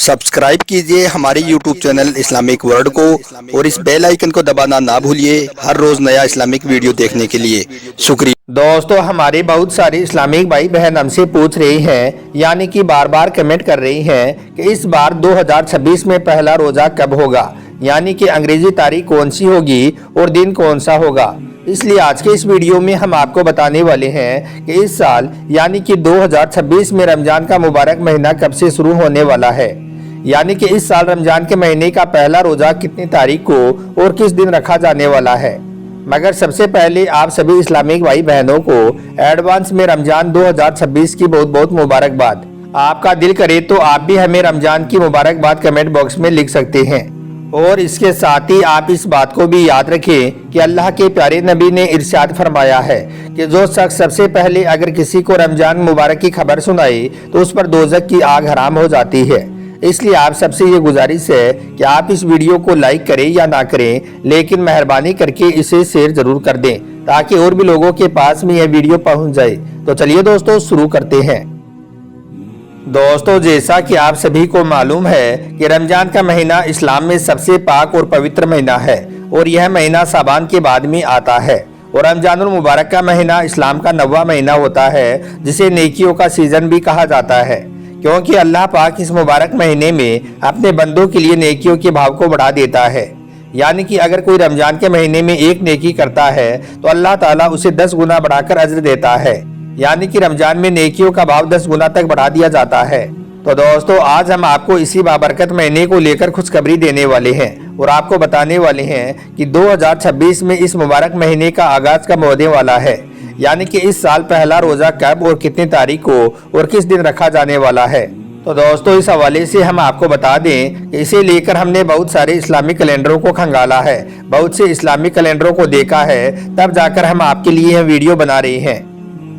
Subscribe कीजिए हमारे YouTube channel Islamic world को और इस बेल आइकन को दबाना ना भूलिए हर रोज नया इस्लामिक वीडियो देखने के लिए। शुक्रिया। दोस्तों, हमारे बहुत सारे इस्लामिक भाई बहन हमसे पूछ रहे हैं, यानी कि बार बार कमेंट कर रही हैं कि इस बार 2026 में पहला रोजा कब होगा, यानी कि अंग्रेजी तारीख कौन सी होगी और दिन कौन सा होगा। इसलिए आज के इस वीडियो में हम आपको बताने वाले हैं कि इस साल यानी कि 2026 में रमजान का मुबारक महीना कब से शुरू होने वाला है, यानी कि इस साल रमजान के महीने का पहला रोजा कितनी तारीख को और किस दिन रखा जाने वाला है। मगर सबसे पहले आप सभी इस्लामिक भाई बहनों को एडवांस में रमजान 2026 की बहुत बहुत मुबारकबाद। आपका दिल करे तो आप भी हमें रमजान की मुबारकबाद कमेंट बॉक्स में लिख सकते हैं। और इसके साथ ही आप इस बात को भी याद रखें कि अल्लाह के प्यारे नबी ने इरशाद फरमाया है कि जो शख्स सबसे पहले अगर किसी को रमजान मुबारक की खबर सुनाए तो उस पर दोज़ख की आग हराम हो जाती है। इसलिए आप सबसे ये गुजारिश है कि आप इस वीडियो को लाइक करें या ना करें, लेकिन मेहरबानी करके इसे शेयर जरूर कर दें ताकि और भी लोगों के पास में यह वीडियो पहुंच जाए। तो चलिए दोस्तों शुरू करते हैं। दोस्तों, जैसा कि आप सभी को मालूम है कि रमजान का महीना इस्लाम में सबसे पाक और पवित्र महीना है और यह महीना साबान के बाद में आता है। और रमजानुल मुबारक का महीना इस्लाम का 9वां महीना होता है, जिसे नेकियों का सीजन भी कहा जाता है, क्योंकि अल्लाह पाक इस मुबारक महीने में अपने बंदों के लिए नेकियों के भाव को बढ़ा देता है। यानी कि अगर कोई रमजान के महीने में एक नेकी करता है तो अल्लाह ताला उसे 10 गुना बढ़ाकर अज्र देता है। यानी कि रमजान में नेकियों का भाव 10 गुना तक बढ़ा दिया जाता है। तो दोस्तों, आज हम आपको इसी बाबरकत महीने को लेकर खुशखबरी देने वाले हैं और आपको बताने वाले हैं कि 2026 में इस मुबारक महीने का आगाज कब होने वाला है, यानी कि इस साल पहला रोजा कब और कितनी तारीख को और किस दिन रखा जाने वाला है। तो दोस्तों, इस हवाले से हम आपको बता दें कि इसे लेकर हमने बहुत सारे इस्लामिक कैलेंडरों को खंगाला है, बहुत से इस्लामिक कैलेंडरों को देखा है, तब जाकर हम आपके लिए यह वीडियो बना रहे हैं।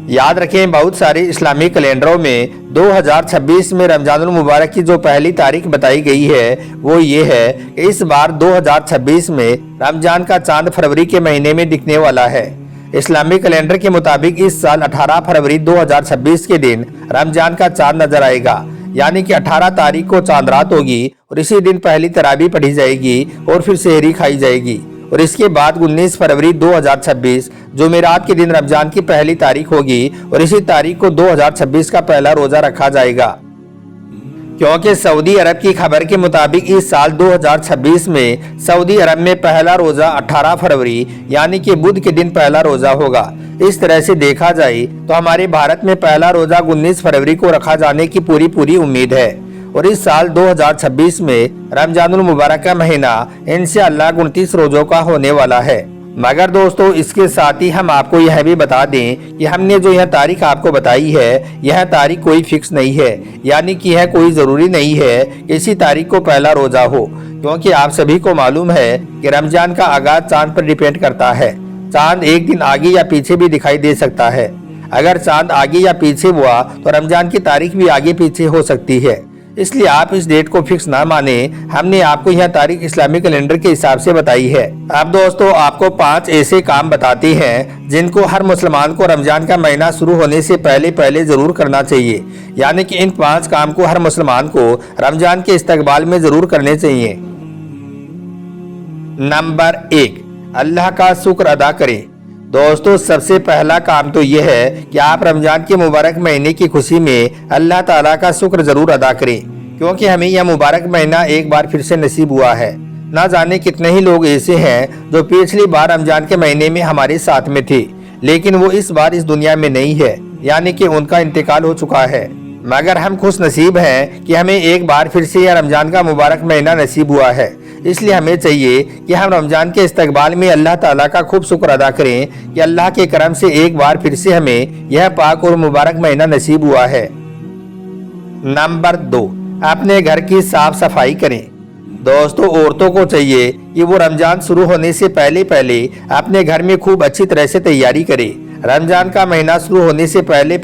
याद रखें, बहुत सारे इस्लामिक कैलेंडरों में 2026 में रमजानुल मुबारक की जो पहली तारीख बताई गई है वो ये है कि इस बार 2026 में रमजान का चांद फरवरी के महीने में दिखने वाला है। इस्लामिक कैलेंडर के मुताबिक इस साल 18 फरवरी 2026 के दिन रमजान का चांद नजर आएगा, यानी कि 18 तारीख को चांद रात होगी और इसी दिन पहली तरावी पढ़ी जाएगी और फिर सेहरी खाई जाएगी। और इसके बाद 19 फरवरी 2026 जुमेरात के दिन रमजान की पहली तारीख होगी और इसी तारीख को 2026 का पहला रोजा रखा जाएगा। क्योंकि सऊदी अरब की खबर के मुताबिक इस साल 2026 में सऊदी अरब में पहला रोजा 18 फरवरी यानी कि बुध के दिन पहला रोजा होगा। इस तरह से देखा जाए तो हमारे भारत में पहला रोजा 19 फरवरी को रखा जाने की पूरी उम्मीद है। और इस साल 2026 में रमजानुल मुबारक का महीना इंशाअल्लाह 29 रोजों का होने वाला है। मगर दोस्तों, इसके साथ ही हम आपको यह भी बता दें कि हमने जो यह तारीख आपको बताई है यह तारीख कोई फिक्स नहीं है, यानी कि यह कोई जरूरी नहीं है कि इसी तारीख को पहला रोजा हो, क्योंकि आप सभी को मालूम है कि रमजान का आगाज चांद पर डिपेंड करता है। चांद एक दिन आगे या पीछे भी दिखाई दे सकता है। अगर चांद आगे या पीछे हुआ तो रमजान की तारीख भी आगे पीछे हो सकती है। इसलिए आप इस डेट को फिक्स ना माने, हमने आपको यह तारीख इस्लामिक कैलेंडर के हिसाब से बताई है। अब दोस्तों, आपको 5 ऐसे काम बताते हैं जिनको हर मुसलमान को रमजान का महीना शुरू होने से पहले जरूर करना चाहिए, यानी कि इन 5 काम को हर मुसलमान को रमजान के इस्तकबाल में जरूर करने चाहिए। नंबर 1, अल्लाह का शुक्र अदा करें। दोस्तों, सबसे पहला काम तो यह है कि आप रमजान के मुबारक महीने की खुशी में अल्लाह ताला का शुक्र जरूर अदा करें, क्योंकि हमें यह मुबारक महीना एक बार फिर से नसीब हुआ है। ना जाने कितने ही लोग ऐसे हैं जो पिछली बार रमजान के महीने में हमारे साथ में थे, लेकिन वो इस बार इस दुनिया में नहीं है, यानी कि उनका इंतकाल हो चुका है। मगर हम खुश नसीब हैं कि हमें एक बार फिर से यह रमजान का मुबारक महीना नसीब हुआ है। इसलिए हमें चाहिए कि हम रमजान के इस्तकबाल में अल्लाह ताला का खूब शुक्र अदा करें कि अल्लाह के करम से एक बार फिर से हमें यह पाक और मुबारक महीना नसीब हुआ है। नंबर 2, अपने घर की साफ सफाई करें। दोस्तों, औरतों को चाहिए कि वो रमजान शुरू होने से पहले अपने घर में खूब अच्छी तरह से तैयारी करें। रमजान का महीना शुरू होने से पहले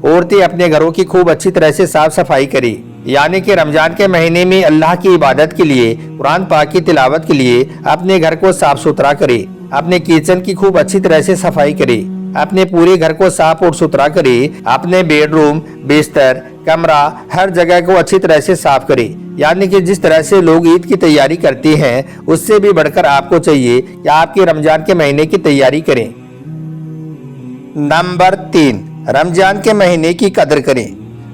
औरतें अपने घरों की खूब अच्छी तरह से साफ सफाई करें, यानी कि रमजान के महीने में अल्लाह की इबादत के लिए, कुरान पाक की तिलावत के लिए अपने घर को साफ सुथरा करे, अपने किचन की खूब अच्छी तरह से सफाई करे, अपने पूरे घर को साफ और सुथरा करे, अपने बेडरूम, बिस्तर, कमरा हर जगह को अच्छी तरह से साफ करे, यानी कि जिस तरह से लोग ईद की तैयारी करते हैं उससे भी बढ़कर आपको चाहिए कि आपके रमजान के महीने की तैयारी करें। नंबर 3, रमजान के महीने की कदर करें।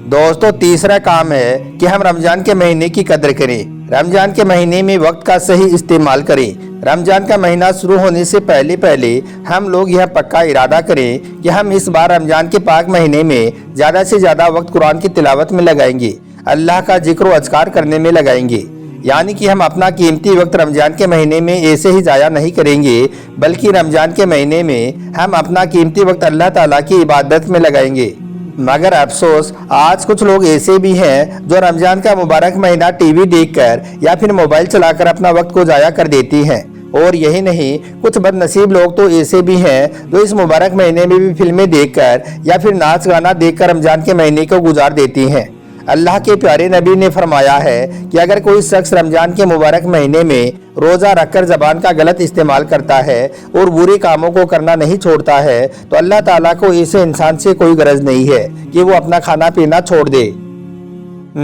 दोस्तों, तीसरा काम है कि हम रमजान के महीने की कदर करें। रमजान के महीने में वक्त का सही इस्तेमाल करें। रमजान का महीना शुरू होने से पहले पहले हम लोग यह पक्का इरादा करें कि हम इस बार रमजान के पाक महीने में ज़्यादा से ज़्यादा वक्त कुरान की तिलावत में लगाएंगे, अल्लाह का जिक्र व अज़कार करने में लगाएंगे। यानी कि हम अपना कीमती वक्त रमजान के महीने में ऐसे ही ज़ाया नहीं करेंगे, बल्कि रमजान के महीने में हम अपना कीमती वक्त अल्लाह ताला की इबादत में लगाएंगे। मगर अफसोस, आज कुछ लोग ऐसे भी हैं जो रमजान का मुबारक महीना टीवी देखकर या फिर मोबाइल चलाकर अपना वक्त को ज़ाया कर देती हैं। और यही नहीं, कुछ बदनसीब लोग तो ऐसे भी हैं जो इस मुबारक महीने में भी फिल्में देखकर या फिर नाच गाना देखकर रमजान के महीने को गुजार देती हैं। अल्लाह के प्यारे नबी ने फरमाया है कि अगर कोई शख्स रमजान के मुबारक महीने में रोज़ा रखकर ज़बान का गलत इस्तेमाल करता है और बुरे कामों को करना नहीं छोड़ता है तो अल्लाह ताला को ऐसे इंसान से कोई गरज नहीं है कि वो अपना खाना पीना छोड़ दे।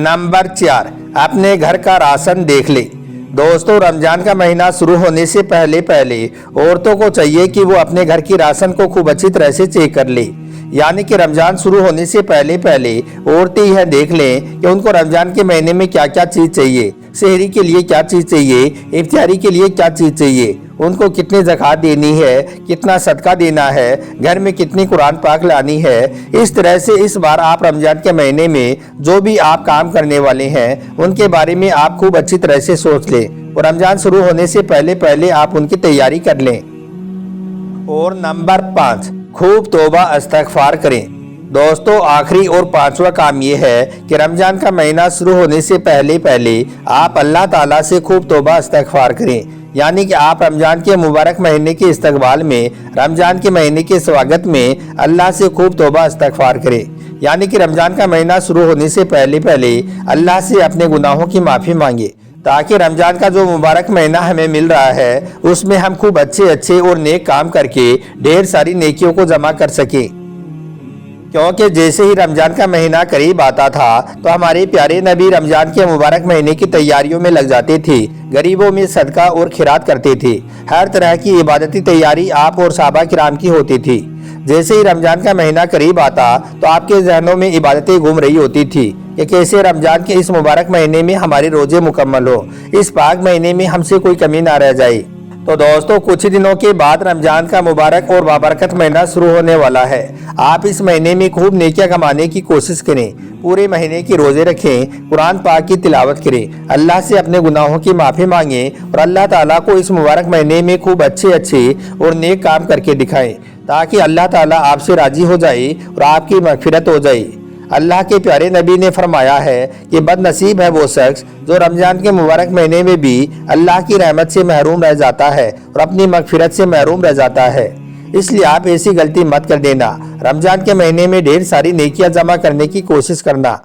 नंबर 4, अपने घर का राशन देख ले। दोस्तों, रमजान का महीना शुरू होने से पहले पहले औरतों को चाहिए कि वो अपने घर की राशन को खूब अच्छी तरह से चेक कर ले। यानी कि रमजान शुरू होने से पहले पहले औरतें यह देख लें कि उनको रमजान के महीने में क्या क्या चीज़ चाहिए, सहरी के लिए क्या चीज़ चाहिए, इफ्तारी के लिए क्या चीज़ चाहिए, उनको कितनी ज़कात देनी है, कितना सदका देना है, घर में कितनी कुरान पाक लानी है। इस तरह से इस बार आप रमजान के महीने में जो भी आप काम करने वाले हैं उनके बारे में आप खूब अच्छी तरह से सोच लें और रमजान शुरू होने से पहले पहले आप उनकी तैयारी कर लें। और नंबर 5, खूब तौबा इस्तग़फ़ार करें। दोस्तों, आखिरी और 5वां काम ये है कि रमजान का महीना शुरू होने से पहले पहले आप अल्लाह ताला से खूब तौबा इस्तग़फ़ार करें। यानी कि आप रमजान के मुबारक महीने के इस्तकबाल में, रमजान के महीने के स्वागत में अल्लाह से खूब तौबा इस्तग़फ़ार करें। यानी कि रमजान का महीना शुरू होने से पहले पहले अल्लाह से अपने गुनाहों की माफ़ी मांगे, ताकि रमजान का जो मुबारक महीना हमें मिल रहा है उसमें हम खूब अच्छे अच्छे और नेक काम करके ढेर सारी नेकियों को जमा कर सकें। क्योंकि जैसे ही रमजान का महीना करीब आता था तो हमारे प्यारे नबी रमजान के मुबारक महीने की तैयारियों में लग जाते थे, गरीबों में सदका और खिरात करते थे। हर तरह की इबादती तैयारी आप और सहाबा किराम की होती थी। जैसे ही रमजान का महीना करीब आता तो आपके जहनों में इबादतें घूम रही होती थी कि कैसे रमजान के इस मुबारक महीने में हमारे रोजे मुकम्मल हो, इस पाक महीने में हमसे कोई कमी ना रह जाए। तो दोस्तों, कुछ ही दिनों के बाद रमजान का मुबारक और बाबरकत महीना शुरू होने वाला है। आप इस महीने में खूब नेकियां कमाने की कोशिश करें, पूरे महीने की रोजे रखें, कुरान पाक की तिलावत करें, अल्लाह से अपने गुनाहों की माफ़ी मांगें और अल्लाह ताला को इस मुबारक महीने में खूब अच्छे अच्छे और नेक काम करके दिखाएं, ताकि अल्लाह ताला आपसे राजी हो जाए और आपकी मग़फ़िरत हो जाए। अल्लाह के प्यारे नबी ने फरमाया है कि बदनसीब है वो शख्स जो रमजान के मुबारक महीने में भी अल्लाह की रहमत से महरूम रह जाता है और अपनी मग़फ़िरत से महरूम रह जाता है। इसलिए आप ऐसी गलती मत कर देना, रमजान के महीने में ढेर सारी नेकियां जमा करने की कोशिश करना।